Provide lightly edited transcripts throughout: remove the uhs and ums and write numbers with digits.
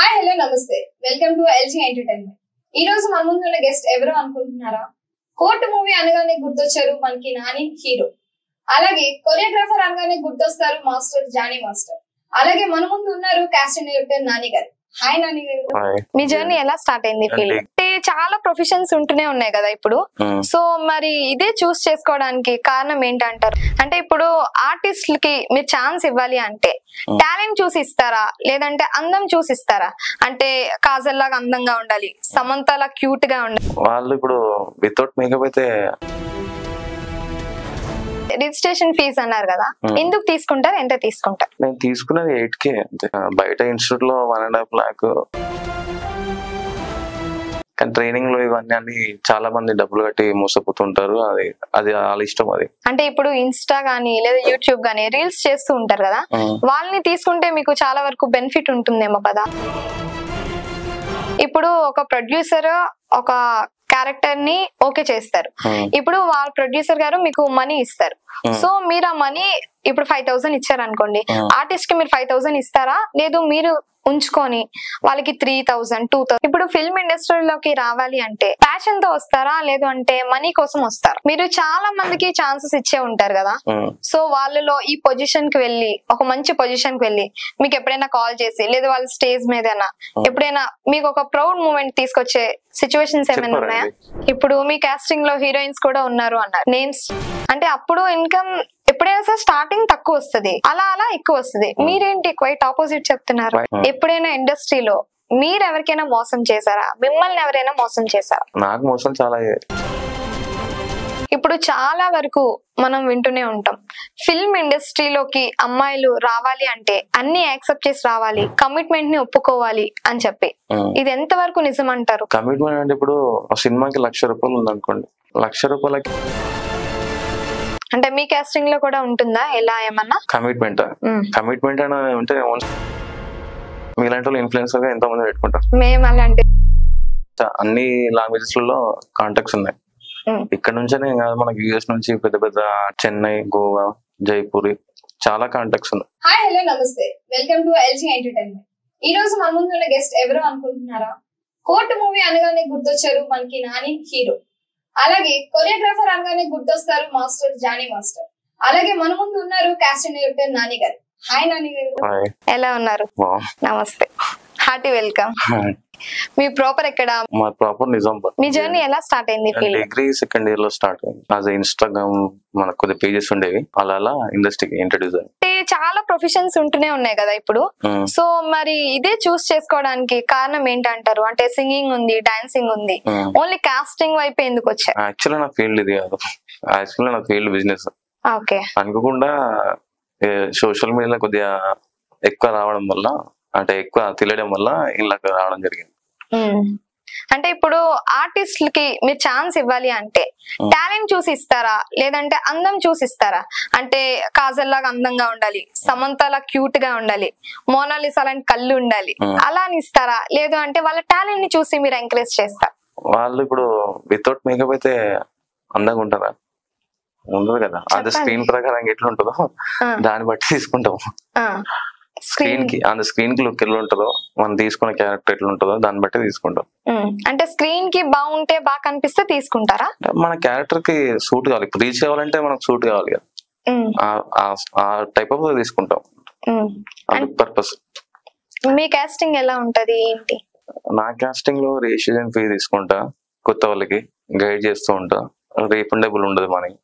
Hi hello నమస్తే welcome to LG entertainment. ఈ రోజు మన ముందు ఉన్న గెస్ట్ ఎవరో అనుకుంటున్నారా? కోర్టు మూవీ అనగానే గుర్తొచ్చారు మనకి నాని హీరో. అలాగే కొరియోగ్రాఫర్ అనగానే గుర్తొస్తారు మాస్టర్ జానీ మాస్టర్. అలాగే మన ముందు ఉన్నారు కాస్టింగ్ డైరెక్టర్ నాని గారు. హాయ్ నాని గారు. మీ జర్నీ ఎలా స్టార్ట్ అయింది? ఫీల్డ్ అంటే చాలా ప్రొఫెషన్స్ ఉంటూనే ఉన్నాయి కదా ఇప్పుడు. సో మరి ఇదే చూస్ చేసుకోవడానికి కారణం ఏంటంటారు? అంటే ఇప్పుడు ఆర్టిస్టులకి మీరు ఛాన్స్ ఇవ్వాలి అంటే టాలెంట్ చూసి ఇస్తారా, లేదంటే అందం చూసి ఇస్తారా? అంటే కాజల్ లాగా అందంగా ఉండాలి, సమంత లా క్యూట్ గా ఉండాలి. వాళ్ళు ఇప్పుడు వితౌట్ మేకప్ అయితే రిజిస్ట్రేషన్ ఫీజు అన్నారు కదా, ఎందుకు తీసుకుంటారు? ఎంత తీసుకుంటారు? నేను తీసుకున్నది 8K అంతే. బయట ఇన్స్టిట్యూట్ లో 1.5 lakh. కానీ ట్రైనింగ్ లో ఇవన్నీ అన్ని చాలా మంది డబ్బులు కట్టి మోసపోతుంటారు. అది వాళ్ళ ఇష్టం. అది అంటే ఇప్పుడు ఇన్స్టా గానీ లేదా యూట్యూబ్ గానీ రీల్స్ చేస్తూ ఉంటారు కదా, వాళ్ళని తీసుకుంటే మీకు చాలా వరకు బెనిఫిట్ ఉంటుందేమో కదా. ఇప్పుడు ఒక ప్రొడ్యూసర్ ఒక క్యారెక్టర్ ని ఓకే చేస్తారు. ఇప్పుడు వాళ్ళ ప్రొడ్యూసర్ గారు మీకు మనీ ఇస్తారు. సో మీరు ఆ మనీ ఇప్పుడు 5,000 ఇచ్చారు అనుకోండి, ఆర్టిస్ట్ కి మీరు 5,000 ఇస్తారా, లేదు మీరు ఉంచుకొని వాళ్ళకి 3,000 2,000? ఇప్పుడు ఫిల్మ్ ఇండస్ట్రీలోకి రావాలి అంటే ప్యాషన్ తో వస్తారా, లేదు అంటే మనీ కోసం వస్తారా? మీరు చాలా మందికి ఛాన్సెస్ ఇచ్చే ఉంటారు కదా. సో వాళ్ళలో ఈ పొజిషన్ కి వెళ్ళి ఒక మంచి పొజిషన్ కి వెళ్ళి మీకు ఎప్పుడైనా కాల్ చేసి, లేదా వాళ్ళ స్టేజ్ మీదైనా ఎప్పుడైనా మీకు ఒక ప్రౌడ్ మూమెంట్ తీసుకొచ్చే సిచ్యువేషన్స్ ఏమైనా ఉన్నాయా? ఇప్పుడు మీ కాస్టింగ్ లో హీరోయిన్స్ కూడా ఉన్నారు అన్నారు, నేమ్స్. అంటే అప్పుడు ఇన్కమ్ ఎప్పుడైనా సార్ స్టార్టింగ్ తక్కువ వస్తుంది, అలా ఎక్కువ వస్తుంది. మీరేంటి క్వైట్ ఆపోజిట్ చెప్తున్నారు? ఎప్పుడైనా ఇండస్ట్రీలో మీరు ఎవరికైనా మోసం చేశారా? మిమ్మల్ని ఎవరైనా మోసం చేశారా? నాకు మోసం చాలా. ఇప్పుడు చాలా వరకు మనం వింటూనే ఉంటాం, ఫిల్మ్ ఇండస్ట్రీలోకి అమ్మాయిలు రావాలి అంటే అన్ని యాక్సెప్ట్ చేసి రావాలి, కమిట్మెంట్ ని ఒప్పుకోవాలి అని చెప్పి. ఇది ఎంత వరకు నిజం అంటారు? కమిట్మెంట్ అంటే ఇప్పుడు సినిమాకి 1,00,000 రూపాయలు ఉంది అనుకోండి, 1,00,000 రూపాయలకి అంటే మీ కాస్టింగ్ లో కూడా ఉంటుందా ఎలా ఏమన్నా కమిట్మెంట్? కమిట్మెంట్ అని ఉంటే మీలాంటి వాళ్ళు ఇన్ఫ్లుయెన్సర్ గా ఎంతో మంది పెట్టుకుంటారు. మేము అలాంటి అన్ని లాంగ్వేజెస్ లో కాంటాక్ట్స్ ఉన్నాయి. ఇక్కడ నుంచే కాదు, మనకి యూఎస్ నుంచి పెద్ద పెద్ద చెన్నై, గోవా, జైపూర్ చాలా కాంటాక్ట్స్ ఉన్నాయి. హాయ్ హలో నమస్తే వెల్కమ్ టు ఎల్జీ ఎంటర్టైన్మెంట్. ఈ రోజు మన ముందు ఉన్న గెస్ట్ ఎవరో అనుకుంటున్నారా? కోర్టు మూవీ అనగానే గుర్తొచ్చారు మనకి నాని హీరో. అలాగే కొరియోగ్రాఫర్ అనగానే గుర్తొస్తారు మాస్టర్ జానీ మాస్టర్. అలాగే మన ముందు ఉన్నారు కాస్టింగ్ డైరెక్టర్ నాని గారు. హాయ్ నాని గారు. ఎలా ఉన్నారు? నమస్తే, హార్టీ వెల్కమ్. మీ ప్రాపర్ ఎక్కడ? మా ప్రాపర్ నిజామాబాద్. మీ జర్నీ ఎలా స్టార్ట్ అయింది? డిగ్రీ సెకండ్ ఇయర్ లో స్టార్ట్ అయింది. యాజ్ ఇన్స్టాగ్రామ్ మనకు కొద్ది పేజెస్ ఉండేవి, అలా ఇండస్ట్రీకి ఇంట్రడ్యూస్ అయ్యింది. చాలా ప్రొఫెషన్స్ ఉంటూనే ఉన్నాయి కదా ఇప్పుడు. సో మరి ఇదే చూస్ చేసుకోవడానికి కారణం ఏంటంటారు? అంటే సింగింగ్ ఉంది, డాన్సింగ్ ఉంది, ఓన్లీ కాస్టింగ్ వైపు ఎందుకు వచ్చారు? యాక్చువల్లీ నా ఫీల్డ్ ఇది కాదు. యాక్చువల్లీ నా ఫీల్డ్ బిజినెస్. ఓకే. అనుకోకుండా సోషల్ మీడియాలో కొద్దిగా ఎక్కువ రావడం వల్ల, అంటే ఎక్కువ తెలియడం వల్ల ఇలా రావడం జరిగింది. అంటే ఇప్పుడు ఆర్టిస్టులకి మీరు ఛాన్స్ ఇవ్వాలి అంటే టాలెంట్ చూసి ఇస్తారా, లేదంటే అందం చూసి ఇస్తారా? అంటే కాజల్ లాగా అందంగా ఉండాలి, సమంత లా క్యూట్ గా ఉండాలి, మోనాలిసా లాంటి కళ్ళు ఉండాలి, అలా అని ఇస్తారా, లేదు అంటే వాళ్ళ టాలెంట్ ని చూసి మీరు ఎంకరేజ్ చేస్తారా? వాళ్ళు ఇప్పుడు వితౌట్ మేకప్ అయితే అందంగా ఉంటారా? ఉండదు కదా. అది స్క్రీన్ ప్రకారం ఎట్లా ఉంటుందో దాన్ని బట్టి తీసుకుంటాం. స్క్రీన్ కి లుక్ ఎట్లా ఉంటుందో, మనం తీసుకున్న క్యారెక్టర్ ఎట్లా ఉంటుందో దాన్ని బట్టి తీసుకుంటాం. అంటే స్క్రీన్ కి బాగుంటే బాగా కనిపిస్తే తీసుకుంటారా? మన క్యారెక్టర్ కి సూట్ కావాలి, రీచ్ కావాలంటే మనకు సూట్ కావాలి కదా, ఆ టైప్ ఆఫ్ తీసుకుంటాం. పర్పస్. మీ కాస్టింగ్ ఎలా ఉంటది ఏంటి? నా కాస్టింగ్ లో రిజిస్ట్రేషన్ ఫీ తీసుకుంటా, కొత్త వాళ్ళకి గైడ్ చేస్తూ ఉంటా. రీఫండబుల్ ఉండదు మనకి.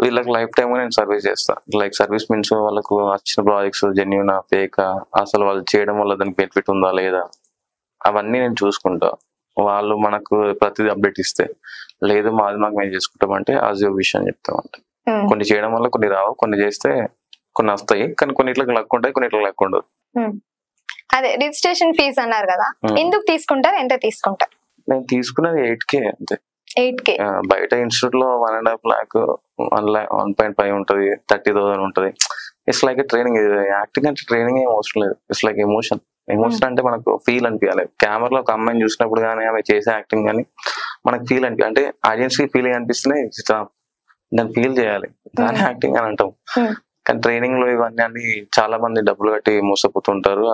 వీళ్ళకి లైఫ్ టైమ్ నేను సర్వీస్ చేస్తా. లైక్ సర్వీస్ మీన్స్ వాళ్ళకు వచ్చిన ప్రాజెక్ట్స్ జెన్యూన్ ఫేక్, అసలు వాళ్ళు చేయడం వల్ల దానికి బెనిఫిట్ ఉందా లేదా, అవన్నీ నేను చూసుకుంటా. వాళ్ళు మనకు ప్రతిదీ అప్డేట్ ఇస్తే, లేదు మాది మాకు మేము చేసుకుంటామంటే యాజ్ యూ విష్ అని చెప్తామంట. కొన్ని చేయడం వల్ల కొన్ని రావు, కొన్ని చేస్తే కొన్ని వస్తాయి, కానీ కొన్ని ఇట్లా లక్ ఉంటాయి, కొన్ని ఇట్లా లక్ ఉండదు. అదే రిజిస్ట్రేషన్ ఫీజు అన్నారు కదా, ఎందుకు తీసుకుంటారు? ఎంత తీసుకుంటారు? నేను తీసుకున్నది 8K అంతే. 8K. బయట ఇన్స్టిట్యూట్ లో 1.5 lakh, 1.5 ఉంటది, 30,000 ఉంటది. It's like training. యాక్టింగ్ అంటే ట్రైనింగ్ ఏం అవసరం లేదు. It's like emotion. ఎమోషన్ అంటే మనకు ఫీల్ అనిపించాలి. కెమెరాలో ఒక అమ్మాయిని చూసినప్పుడు కానీ, ఆమె చేసే యాక్టింగ్ కానీ మనకు ఫీల్ అనిపించాలి. అంటే ఆడియన్స్ కి ఫీలింగ్ అనిపిస్తేనే దాన్ని ఫీల్ చేయాలి, దాని యాక్టింగ్ అని అంటాం. కానీ ట్రైనింగ్ లో ఇవన్నీ అన్ని చాలా మంది డబ్బులు కట్టి మోసపోతుంటారు.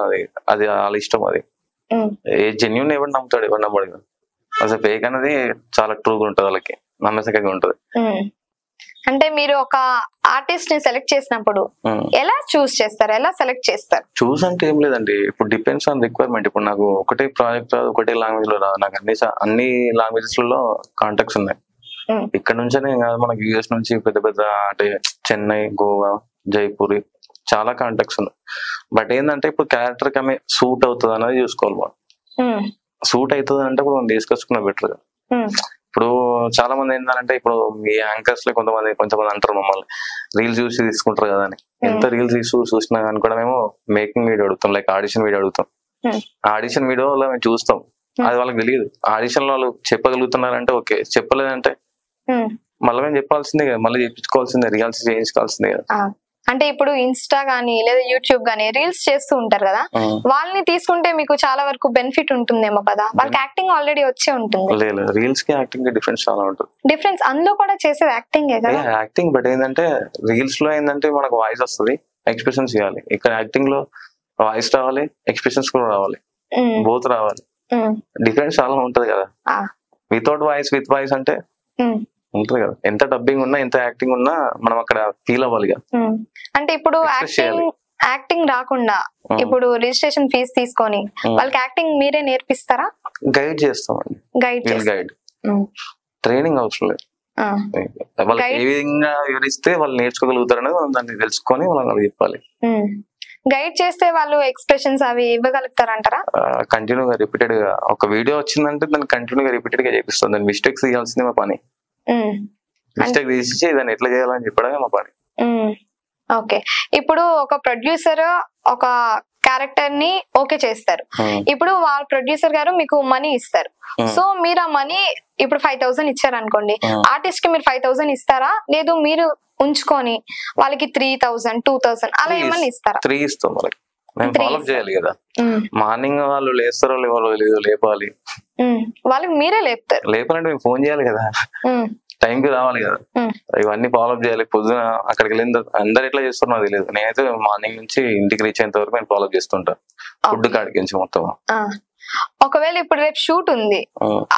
అది వాళ్ళ ఇష్టం. అది ఏ జెన్యున్ ఎవరు నమ్ముతాడు, ఎవరు నమ్మడు కదా. అసలు ఫేక్ అనేది చాలా ట్రూగా ఉంటది, వాళ్ళకి నమ్మసకంగా ఉంటది. అంటే మీరు ఒక ఆర్టిస్ట్ ని సెలెక్ట్ చేసినప్పుడు ఎలా చూస్ చేస్తారు, ఎలా సెలెక్ట్ చేస్తారు? చూస్ అంటే ఏం లేదండి, ఇప్పుడు డిపెండ్స్ ఆన్ రిక్వైర్మెంట్. ఇప్పుడు నాకు ఒకటే ప్రాజెక్ట్ రాదు, ఒకటే లాంగ్వేజ్ లో రాదు. నాకు అన్ని లాంగ్వేజెస్ లో కాంటాక్ట్స్ ఉన్నాయి. ఇక్కడ నుంచే కాదు, మనకి యూఎస్ నుంచి పెద్ద పెద్ద అంటే చెన్నై, గోవా, జైపూర్ చాలా కాంటాక్ట్స్ ఉన్నాయి. బట్ ఏంటంటే ఇప్పుడు క్యారెక్టర్ కి ఆమె సూట్ అవుతుంది అనేది చూసుకోవాలి. మనం సూట్ అవుతుంది అంటే ఇప్పుడు మనం తీసుకొచ్చుకున్న బెటర్. ఇప్పుడు చాలా మంది ఏంటంటే ఇప్పుడు మీ యాంకర్స్ లో కొంతమంది అంటారు మమ్మల్ని రీల్స్ చూసి తీసుకుంటారు కదా అని. ఎంత రీల్స్ చూసినా కానీ కూడా మేము మేకింగ్ వీడియో అడుగుతాం, లైక్ ఆడిషన్ వీడియో అడుగుతాం. ఆడిషన్ వీడియోలో మేము చూస్తాం, అది వాళ్ళకి తెలియదు. ఆడిషన్ లో వాళ్ళు చెప్పగలుగుతున్నారంటే ఓకే, చెప్పలేదంటే మళ్ళీ మేము చెప్పాల్సిందే కదా, మళ్ళీ చెప్పించుకోవాల్సిందే, రియాల్స్ చేయించుకోవాల్సిందే కదా. అంటే ఇప్పుడు ఇన్స్టా గానీ లేదా యూట్యూబ్ గానీ రీల్స్ చేస్తూ ఉంటారు కదా, వాళ్ళని తీసుకుంటే మీకు చాలా వరకు బెనిఫిట్ ఉంటుందేమో కదా, వాళ్ళకి యాక్టింగ్ ఆల్రెడీ వచ్చే ఉంటుంది. లేదు, రీల్స్ కి యాక్టింగ్ కి డిఫరెన్స్ చాలా ఉంటుంది. డిఫరెన్స్ అందులో కూడా చేసేది యాక్టింగ్ కదా. యాక్టింగ్, బట్ ఏంటంటే రీల్స్ లో ఏంటంటే మనకు వాయిస్ వస్తుంది, ఎక్స్ప్రెషన్స్ ఇవ్వాలి. ఇక్కడ యాక్టింగ్ లో వాయిస్ రావాలి, ఎక్స్ప్రెషన్స్ కూడా రావాలి, బోత్ రావాలి. డిఫరెన్స్ చాలా ఉంటది కదా. వితౌట్ వాయిస్, విత్ వాయిస్ అంటే ఉంటది కదా. ఎంత డబ్బింగ్ ఉన్నా, ఎంత యాక్టింగ్ ఉన్నా మనం అక్కడ ఫీల్ అవ్వాలి కదా. అంటే ఇప్పుడు యాక్టింగ్ రాకుండా ఇప్పుడు రిజిస్ట్రేషన్ ఫీజు తీసుకొని వాళ్ళకి యాక్టింగ్ మీరే నేర్పిస్తారా? గైడ్ చేస్తామండి. గైడ్ ట్రైనింగ్ అవసరం లేదు. వాళ్ళకి ఏ విధంగా వివరిస్తే వాళ్ళు నేర్చుకోగలుగుతారనేది మనం దాన్ని తెలుసుకొని వాళ్ళకి చెప్పాలి. గైడ్ చేస్తే వాళ్ళు ఎక్స్ప్రెషన్స్ అవి ఇవ్వగలుగుతారంటారా? కంటిన్యూగా రిపీటెడ్ గా ఒక వీడియో వచ్చిందంటే దాన్ని కంటిన్యూగా రిపీటెడ్ గా చేపిస్తాం. దాని మిస్టేక్స్ చేయాల్సిందే మా పని. మిస్టేక్ తీసి దాన్ని ఎట్లా చేయాలని చెప్పడమే మా పని. ఓకే, ఇప్పుడు ఒక ప్రొడ్యూసర్ ఒక క్యారెక్టర్ ని ఓకే చేస్తారు. ఇప్పుడు వాళ్ళ ప్రొడ్యూసర్ గారు మీకు మనీ ఇస్తారు. సో మీరు ఆ మనీ ఇప్పుడు 5,000 ఇచ్చారు అనుకోండి, ఆర్టిస్ట్ కి మీరు 5,000 ఇస్తారా, లేదు మీరు ఉంచుకొని వాళ్ళకి 3,000, 2,000 అలా ఏమన్నా ఇస్తారా? 3 ఇస్తాం. వాళ్ళకి మేము ఫాలో చేయాలి కదా. మార్నింగ్ వాళ్ళు లేస్తారో లేదో లేపాలి. వాళ్ళకి మీరే లేపుతారు. లేపాలంటే మేము ఫోన్ చేయాలి కదా, టైంకి రావాలి కదా. ఇవన్నీ ఫాలో అప్ చేయాలి. పొద్దున అక్కడికి వెళ్ళిన అందరు ఎట్లా చేస్తారో నాకు తెలియదు. నేనైతే మార్నింగ్ నుంచి ఇంటికి రీచ్ అయ్యేంత వరకు నేను ఫాలో అప్ చేస్తుంటా, ఫుడ్ కాడికి నుంచి మొత్తం. ఒకవేళ ఇప్పుడు రేపు షూట్ ఉంది,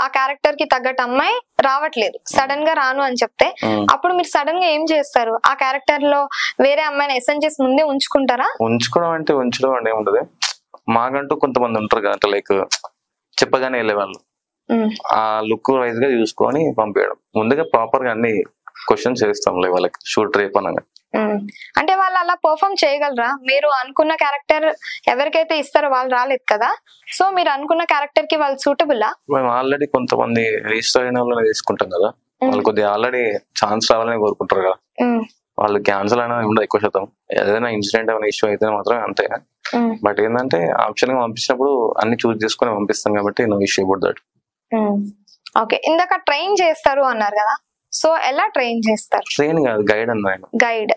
ఆ క్యారెక్టర్ కి తగ్గట్టు అమ్మాయి రావట్లేదు, సడన్ గా రాను అని చెప్తే అప్పుడు మీరు సడన్ గా ఏం చేస్తారు? ఆ క్యారెక్టర్ లో వేరే అమ్మాయిని ఎస్ఎన్ చేసి ముందే ఉంచుకుంటారా? ఉంచడం అంటే ఏముంటది, మాకంటూ కొంతమంది ఉంటారు కదా, లైక్ చెప్పగానే వెళ్ళే వాళ్ళు. ఆ లుక్ వైజ్ గా చూసుకొని పంపించడం. ముందుగా ప్రాపర్ గా అన్ని క్వశ్చన్స్ చేస్తాం వాళ్ళకి షూట్ రేపు అనగా. అంటే వాళ్ళు అలా పర్ఫార్మ్ చేయగలరా? మీరు అనుకున్న క్యారెక్టర్ ఎవరికైతే ఇస్తారో వాళ్ళు రాలేదు కదా, సో మీరు అనుకున్న క్యారెక్టర్ కి వాళ్ళు సూటబుల్? మేము ఆల్రెడీ కొంతమంది రిజిస్టర్ అయిన వాళ్ళని తీసుకుంటాం కదా, వాళ్ళు కొద్దిగా ఆల్రెడీ ఛాన్స్ రావాలని కోరుకుంటారు కదా. వాళ్ళు క్యాన్సిల్ అయినా ఉండదు ఎక్కువ శాతం. ఏదైనా ఇన్సిడెంట్ ఏమైనా ఇష్యూ అయితే మాత్రమే అంతే. బట్ ఏంటంటే ఆప్షన్ గా పంపించినప్పుడు అన్ని చూస్ చేసుకుని పంపిస్తాం కాబట్టి no issue about that. Okay, ఇందాక ట్రైన్ చేస్తారు అన్నారు కదా, సో ఎలా ట్రైన్ చేస్తారు? ట్రైన్ కాదు, గైడ్ అన్నారు. గైడ్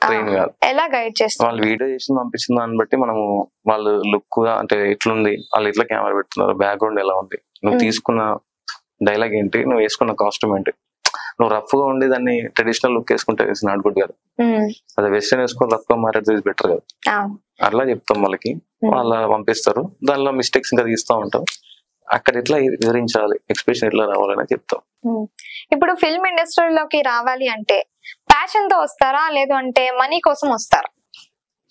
ట్రైన్ కాదు. ఎలా గైడ్ చేస్తారు? వాళ్ళు వీడియో చేసి పంపించిన దాన్ని బట్టి మనము వాళ్ళు లుక్ గా అంటే ఎట్లుంది, వాళ్ళు ఎట్లా కెమెరా పెడుతున్నారు, బ్యాక్గ్రౌండ్ ఎలా ఉంది, నువ్వు తీసుకున్న డైలాగ్ ఏంటి, నువ్వు వేసుకున్న కాస్ట్యూమ్ ఏంటి. నువ్వు రఫ్ గా ఉండి దాన్ని ట్రెడిషనల్ లుక్ వేసుకుంటే నాట్ గుడ్ కదా. అదే వెస్టర్న్ వేసుకొని రఫ్ గా మాట్లాడితే బెటర్ కదా. అట్లా చెప్తాం వాళ్ళకి, వాళ్ళ పంపిస్తారు. దానిలో మిస్టేక్స్ ఇంకా తీస్తా ఉంటాం. అక్కడ ఎట్లా వివరించాలి, ఎక్స్ప్రెషన్ ఎట్లా రావాలని చెప్తాం. ఇప్పుడు ఫిల్మ్ ఇండస్ట్రీలోకి రావాలి అంటే ప్యాషన్ తో వస్తారా, లేదు అంటే మనీ కోసం వస్తారా?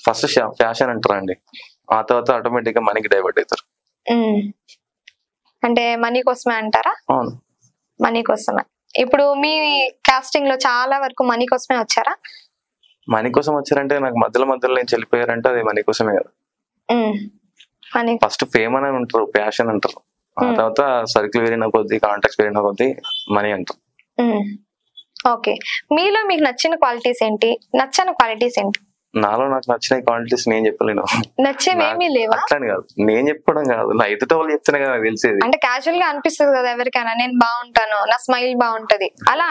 ఫస్ట్ ప్యాషన్ అంటారండి, ఆ తర్వాత ఆటోమేటిక్ గా మనీకి డైవర్ట్ అవుతారు. అంటే మనీ కోసమే అంటారా? అవును, మనీ కోసమే. ఇప్పుడు మీ కాస్టింగ్ లో చాలా వరకు మనీ కోసమే వచ్చారా? మనీ కోసం వచ్చారంటే నాకు మధ్యలో నుంచి వెళ్ళిపోయారంటే అది మనీ కోసమే కదా. ఫస్ట్ ఫేమ్ అని ఉంటారు, ప్యాషన్ అంటారు. ఆ తర్వాత సర్కిల్ పెరిగిన కొద్దీ, కాంటాక్ట్స్ పెరిగిన కొద్దీ మనీ అంటారు. ఓకే, మీలో మీకు నచ్చిన క్వాలిటీస్ ఏంటి, నచ్చని క్వాలిటీస్ ఏంటి? నాలో నాకు నచ్చిన క్వాలిటీస్ నేను చెప్పలేను. నచ్చేవేమీ లేవా? అట్లని కాదు, నేను చెప్పడం కాదు, నా ఎదుట వాళ్ళు చెప్తేనే కదా తెలిసేది. అంటే క్యాజువల్ గా అనిపిస్తుంది కదా ఎవరికైనా, నేను బాగుంటాను, నా స్మైల్ బాగుంటది అలా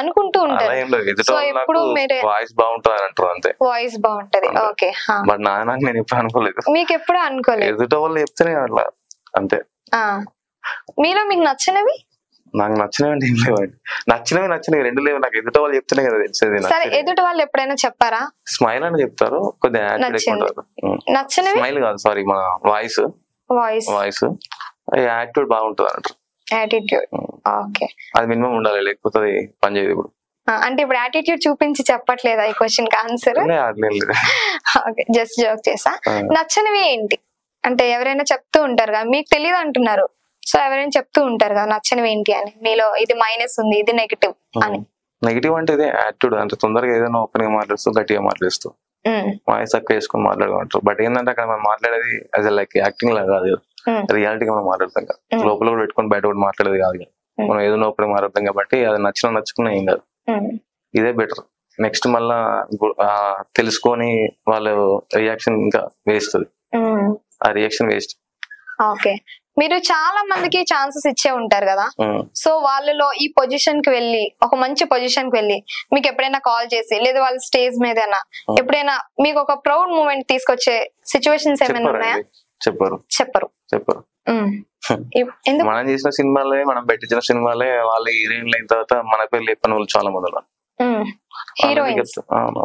అనుకుంటూ ఉంటారు. సో ఎప్పుడు మీరే వాయిస్ బాగుంటుంది అని అంటారు అంతే. వాయిస్ బాగుంటది, ఓకే. బట్ నాకు నేను ఎప్పుడు అనుకోలేదు. మీకు ఎప్పుడు అనుకోలేదు? ఎదుట వాళ్ళు చెప్తేనే అట్లా అంతే. మీలో మీకు నచ్చినవి? నాకు నచ్చినవి ఏం లేవండి. నచ్చినవి రెండు లేవు. నాకు ఎదుట వాళ్ళు చెప్తేనే కదా తెలిసేది. సరే, ఎదుటి వాళ్ళు ఎప్పుడైనా చెప్పారా? స్మైల్ అని చెప్తారు, కొద్దిగా యాటిట్యూడ్ ఎక్కువ ఉంటారు. నచ్చినవి స్మైల్ కాదు, సారీ, మన వాయిస్ యాటిట్యూడ్ బాగుంటుంది అంటారు. Attitude, okay. అది మినిమం ఉండాలి, లేకపోతే అది పని చేయదు. ఇప్పుడు అంటే ఇప్పుడు యాటిట్యూడ్ చూపించి చెప్పట్లేదా ఈ క్వశ్చన్ కి ఆన్సర్? జస్ట్ జోక్ చేసా. నచ్చనివి ఏంటి అంటే ఎవరైనా చెప్తూ ఉంటారు కదా, మీకు తెలియదు అంటున్నారు, సో ఎవరైనా చెప్తూ ఉంటారు కదా నచ్చనివి ఏంటి అని, మీలో ఇది మైనస్ ఉంది, ఇది నెగిటివ్ అని. నెగిటివ్ అంటే ఇదే యాటిట్యూడ్. అంటే తొందరగా ఏదైనా ఓపెన్ గా మాట్లాడుతూ, గట్టిగా మాట్లాడుతూ, వాయిస్ తక్కువ వేసుకొని మాట్లాడమంటారు. బట్ ఏంటంటే అక్కడ మనం మాట్లాడేది యాజ్ లైక్ యాక్టింగ్ లాగా కాదు, రియాలిటీగా మనం మాట్లాడతాం కదా. లోపల కూడా పెట్టుకొని బయట కూడా మాట్లాడేది కాదు, మనం ఏదైనా ఓపెన్ మాట్లాడతాం కాబట్టి అది నచ్చుకున్నా ఏం కాదు. ఇదే బెటర్. నెక్స్ట్ మళ్ళా తెలుసుకొని వాళ్ళు రియాక్షన్ ఇంకా వేస్ట్, ఆ రియాక్షన్ వేస్ట్. ఓకే, మీరు చాలా మందికి ఛాన్సెస్ ఇచ్చే ఉంటారు కదా, సో వాళ్ళలో ఈ పొజిషన్ కి వెళ్ళి, ఒక మంచి పొజిషన్ కి వెళ్ళి మీకు ఎప్పుడైనా కాల్ చేసి, లేదా వాళ్ళ స్టేజ్ మీద ఎప్పుడైనా మీకు ఒక ప్రౌడ్ మూమెంట్ తీసుకొచ్చే సిచ్యువేషన్స్ ఏమైనా ఉన్నాయా? చెప్పరు. మనం చేసిన సినిమాలే, మనం పెట్టించిన సినిమాలే వాళ్ళ హీరోయిన్లు అయిన తర్వాత మన పేరు చెప్పిన వాళ్ళు చాలా మంది ఉన్నారు.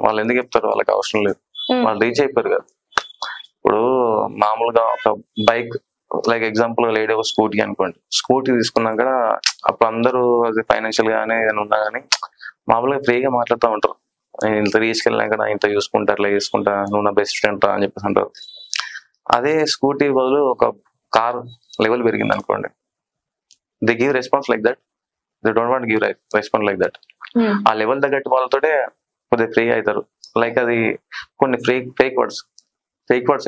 వాళ్ళు ఎందుకు చెప్తారు? వాళ్ళకి అవసరం లేదు, వాళ్ళు రీచ్ అయిపోయారు కదా. ఇప్పుడు మామూలుగా ఒక బైక్, లైక్ ఎగ్జాంపుల్ లేడీ ఒక స్కూటీ అనుకోండి. స్కూటీ తీసుకున్నాక అప్పుడు అందరూ ఫైనాన్షియల్ గానీ ఏదైనా ఉన్నా కానీ మామూలుగా ఫ్రీగా మాట్లాడుతూ ఉంటారు. ఇంత తీసుకెళ్ళినాక ఇంత చూసుకుంటా, అట్లా చేసుకుంటా, నువ్వు నా బెస్ట్ ఫ్రెండ్ రా అని చెప్పేసి అంటారు. అదే స్కూటీ బదులు ఒక కార్ లెవెల్ పెరిగింది అనుకోండి, they give response like that, they don't want give response like that. ఆ లెవెల్ తగ్గట్టు వాళ్ళతోటే కొద్దిగా ఫ్రీ అవుతారు. లైక్ అది కొన్ని ఫేక్ వర్డ్స్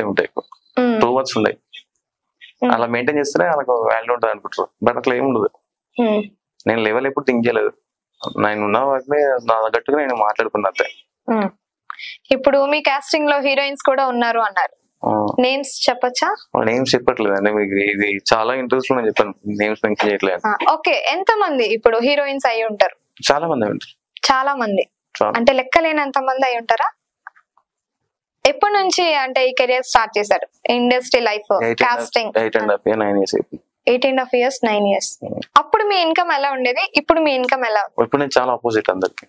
ఏమి ఉంటాయి, ట్రూ వర్డ్స్ ఉన్నాయి, అలా మెయింటైన్ చేస్తేనే వాళ్ళకు వాల్యూ ఉంటుంది అనుకుంటారు. బట్ అట్లా ఏమి ఉండదు. నేను లెవెల్ ఎప్పుడు థింక్ చేయలేదు, నేను ఉన్న వాటిని నా తగ్గట్టుగా నేను మాట్లాడుకున్నా అంతే. ఇప్పుడు మీ కాస్టింగ్ లో హీరోయిన్స్ కూడా ఉన్నారు అన్నారు, నేమ్స్ చెప్పచ్చా? నేమ్స్ చెప్పట్లేదండి మీకు, ఇది చాలా ఇంట్రెస్ట్ నేను చెప్పాను, నేమ్స్ మెన్షన్ చేయట్లేదు. ఓకే, ఎంత మంది ఇప్పుడు హీరోయిన్స్ అయి ఉంటారు? చాలా మంది ఉంటారు. చాలా మంది అంటే లెక్కలేనంత మంది అయి ఉంటారా? ఎప్పటి నుంచి అంటే ఈ కెరియర్ స్టార్ట్ చేశారు, industry life casting? 8.5 years 9 years. అప్పుడు మీ ఇన్కమ్ ఎలా ఉండేది, ఇప్పుడు మీ ఇన్కమ్ ఎలా? ఇప్పుడు నేను చాలా ఆపోజిట్, అందరికి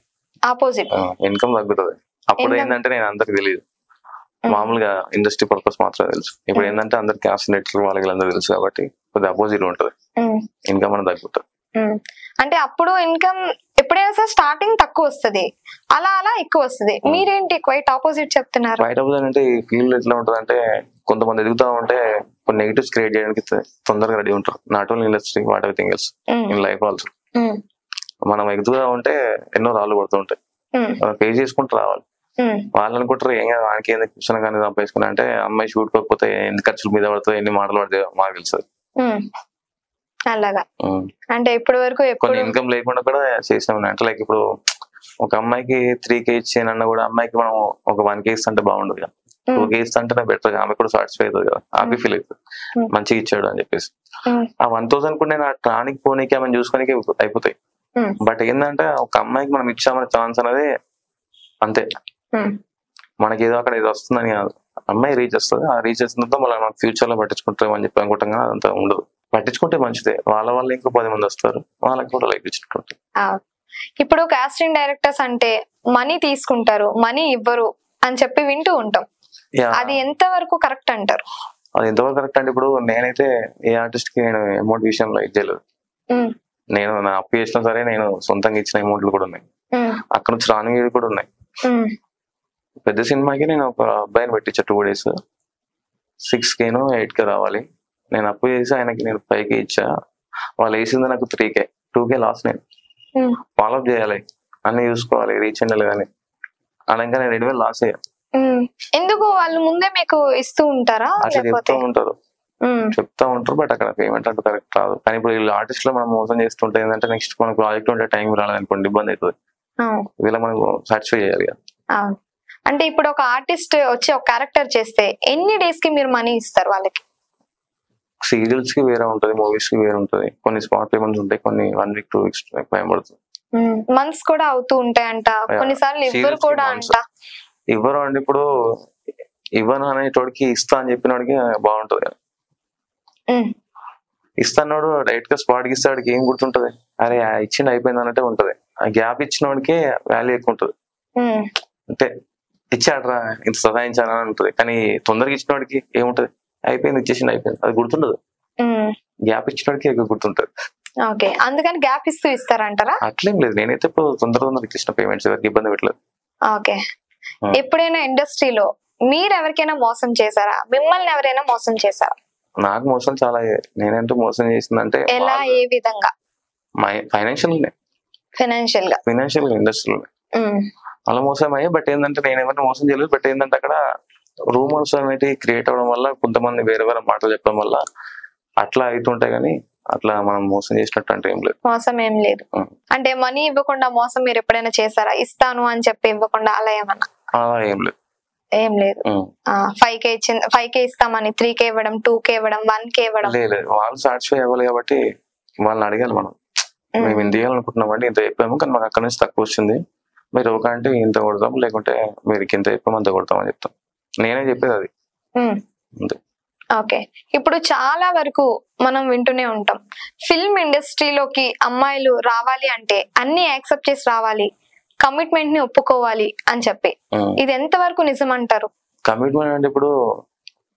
ఆపోజిట్. ఇన్కమ్ తగ్గుతుంది. అప్పుడు ఏంటంటే నేను అందరికి తెలియదు, మామూలుగా ఇండస్ట్రీ పర్పస్ మాత్రమే తెలుసు. ఇప్పుడు ఏంటంటే అందరికి క్యాస్ట్ నెట్వర్క్ వాళ్ళకి అందరూ తెలుసు కాబట్టి కొద్దిగా అపోజిట్ ఉంటది, ఇన్కమ్ అనేది తగ్గుతుంది. అంటే అప్పుడు ఇన్కమ్ ఎప్పుడైనా సరే స్టార్టింగ్ తక్కువ వస్తుంది, అలా ఎక్కువ వస్తుంది. మీరేంటి క్వైట్ ఆపోజిట్ చెప్తున్నారు? క్వైట్ ఆపోజిట్ అంటే ఈ ఫీల్డ్ ఎట్లా ఉంటది అంటే, కొంతమంది ఎదుగుతా ఉంటే కొన్ని నెగిటివ్స్ క్రియేట్ చేయడానికి తొందరగా రెడీ ఉంటారు. Not only industry, what everything else in life also. మనం ఎదుగుతా ఉంటే ఎన్నో రాళ్ళు పడుతూ ఉంటాయి, ఫేస్ చేసుకుంటూ రావాలి. వాళ్ళు అనుకుంటారు ఏం కాదు, వానికి ఎందుకు కూర్చొని కానీ సంపాదించుకున్నా అంటే, అమ్మాయి షూట్ కాకపోతే ఎన్ని ఖర్చుల మీద పడుతుంది, ఎన్ని మాటలు పడితే మాకు తెలుస్తుంది. అలాగా అంటే ఇప్పటి వరకు కొన్ని ఇన్కమ్ లేకుండా కూడా చేసినాం. అంటే లైక్ ఇప్పుడు ఒక అమ్మాయికి 3K ఇచ్చేనన్నా కూడా అమ్మాయికి మనం ఒక 1K ఇస్తుంటే బాగుండదు కదా, 2K ఇస్తుంటే బెటర్, ఆమె కూడా సాటిస్ఫై అవుతుంది కదా, హ్యాపీ ఫీల్ అవుతుంది మంచిగా ఇచ్చాడు అని చెప్పేసి. ఆ 1000 కూడా నేను ట్రానికి పోనీకి ఆమెను చూసుకోనికి అయిపోతాయి. బట్ ఏంటంటే ఒక అమ్మాయికి మనం ఇచ్చామనే ఛాన్స్ అనేది అంతే, మనకి ఏదో అక్కడ ఏదో వస్తుందని కాదు, అమ్మాయి రీచ్ వస్తుంది. ఆ రీచ్ వచ్చినంత మళ్ళీ మనకు ఫ్యూచర్ లో పట్టించుకుంటాం అని చెప్పి అనుకుంటాం కదా, అదంతా ఉండదు. పట్టించుకుంటే మంచిదే, వాళ్ళ వల్ల ఇంకో 10 మంది వస్తారు, వాళ్ళకి కూడా లైక్ ఇచ్చినట్టు. ఇప్పుడు కాస్టింగ్ డైరెక్టర్స్ అంటే మనీ తీసుకుంటారు, మనీ ఇవ్వరు అని చెప్పి వింటూ ఉంటాం, అది ఎంత వరకు కరెక్ట్ అంటారు? అది ఎంతవరకు కరెక్ట్ అంటే, ఇప్పుడు నేనైతే ఏ ఆర్టిస్ట్ కి నేను అమౌంట్ విషయంలో ఇచ్చేయలేదు. నేను నా అప్పు చేసినా సరే నేను సొంతంగా ఇచ్చిన అమౌంట్లు కూడా ఉన్నాయి, అక్కడ నుంచి రానివి కూడా ఉన్నాయి. పెద్ద సినిమాకి నేను ఒక అబ్బాయిని పెట్టించా 2 days, 6K 8K రావాలి. నేను అప్పు చేసి ఆయనకి నేను 5K ఇచ్చా, వాళ్ళు వేసింది నాకు 3K, 2K లాస్. నేను ఫాలోఅప్ చేయాలి, అన్ని చూసుకోవాలి, రీచ్ అండ్ కానీ అలా ఇంకా నేను 2,000 లాస్ అయ్యా. ఎందుకు వాళ్ళు ముందే మీకు ఇస్తూ ఉంటారా? అట్లా చెప్తా ఉంటారు. బట్ అక్కడ పేమెంట్ అంటూ కరెక్ట్ రాదు. కానీ ఇప్పుడు వీళ్ళు ఆర్టిస్ట్ లో మనం మోసం చేస్తుంటే ఏంటంటే, నెక్స్ట్ మనకు ప్రాజెక్ట్ ఉంటే టైం రాలేదనుకోండి ఇబ్బంది అవుతుంది, వీళ్ళ మనకు సాటిస్ఫై చేయాలి కదా. అంటే ఇప్పుడు ఒక ఆర్టిస్ట్ వచ్చి ఒక క్యారెక్టర్ చేస్తే ఎన్ని డేస్ కి మీరు మనీ ఇస్తారు వాళ్ళకి? సీరియల్స్ కి వేరే ఉంటది, మూవీస్ కి వేరే ఉంటది, కొన్ని స్పాట్ పేమెంట్స్ ఉంటాయి, కొన్ని 1 week 2 weeks టైం పడుతుంది. మంత్స్ కూడా అవుతూ ఉంటాయంట, కొన్నిసార్లు ఇవ్వరు కూడా అంట. ఇవ్వరు అంటే ఇప్పుడు ఇవ్వను అనేటోడికి ఇస్తా అని చెప్పినోడికి బాగుంటది కదా, ఇస్తాడు డైరెక్ట్ గా స్పాట్ కి ఇస్తాడికి ఏం గుర్తుంటది, అరే ఇచ్చింది అయిపోయింది అన్నట్టే ఉంటది. ఆ గ్యాప్ ఇచ్చిన వాడికే వాల్యూ ఎక్కువ ఉంటది. అంటే ఇచ్చాడరా ఇంత సదాయించాలని ఉంటది, కానీ తొందరగా ఇచ్చిన వాడికి ఏముంటది, అయిపోయింది ఇచ్చేసింది అయిపోయింది, అది గుర్తుండదు. గ్యాప్ ఇచ్చిన వాడికి ఎక్కువ గుర్తుంటది. ఓకే, అందుకని గ్యాప్ ఇస్తూ ఇస్తారంటారా? అట్లేం లేదు, నేనైతే ఇప్పుడు తొందరగా ఇచ్చిన పేమెంట్స్ ఎవరికి ఇబ్బంది పెట్టలేదు. ఓకే, ఎప్పుడైనా ఇండస్ట్రీలో మీరు ఎవరికైనా మోసం చేశారా? మిమ్మల్ని ఎవరైనా మోసం చేశారా? నాకు మోసం చాలా, నేనంటూ మోసం చేసిందంటే ఎలా, ఏ విధంగా? ఫైనాన్షియల్ గా ఇండస్ట్రీలో అలా మోసం అయ్యి. బట్ ఏంటంటే నేను ఎవరిని మోసం చేయలేదు. బట్ ఏంటంటే అక్కడ రూమర్స్ అనేవి క్రియేట్ అవడం వల్ల కొంతమంది వేరే వేరే మాటలు చెప్పడం వల్ల అట్లా అవుతుంటాయి, కానీ అట్లా మనం మోసం చేసినట్టు అంటే ఏం లేదు. మోసం ఏం లేదు. అంటే మనీ ఇవ్వకుండా మోసం మీరు ఎప్పుడైనా చేశారా? ఇస్తాను అని చెప్పి ఇవ్వకుండా అలా ఏమన్నా? అలా ఏం లేదు. ఏం లేదు. 5K ఇచ్చింది, 5K ఇస్తామని 3K ఇవ్వడం, 2K ఇవ్వడం, 1K ఇవ్వడం లేదు. వాళ్ళు సాటిస్ఫై అవ్వాలి కాబట్టి వాళ్ళని అడగాలి మనం. మేము ఇంత ఇవ్వాలనుకుంటున్నామండి, ఇంత చెప్పాము, కానీ మాకు అక్కడ నుంచి తక్కువ వచ్చింది, మీరు ఒక అంటే ఇంత కొడతాం, లేకుంటే మీరు ఇంత చెప్పాము అంత కొడతాం అని చెప్తాం. నేనే చెప్పేది అది. ఓకే, ఇప్పుడు చాలా వరకు మనం వింటూనే ఉంటాం, ఫిల్మ్ ఇండస్ట్రీలోకి అమ్మాయిలు రావాలి అంటే అన్ని యాక్సెప్ట్ చేసి రావాలి, కమిట్మెంట్ ని ఒప్పుకోవాలి అని చెప్పి, ఇది ఎంత వరకు నిజం అంటారు? కమిట్మెంట్ అంటే ఇప్పుడు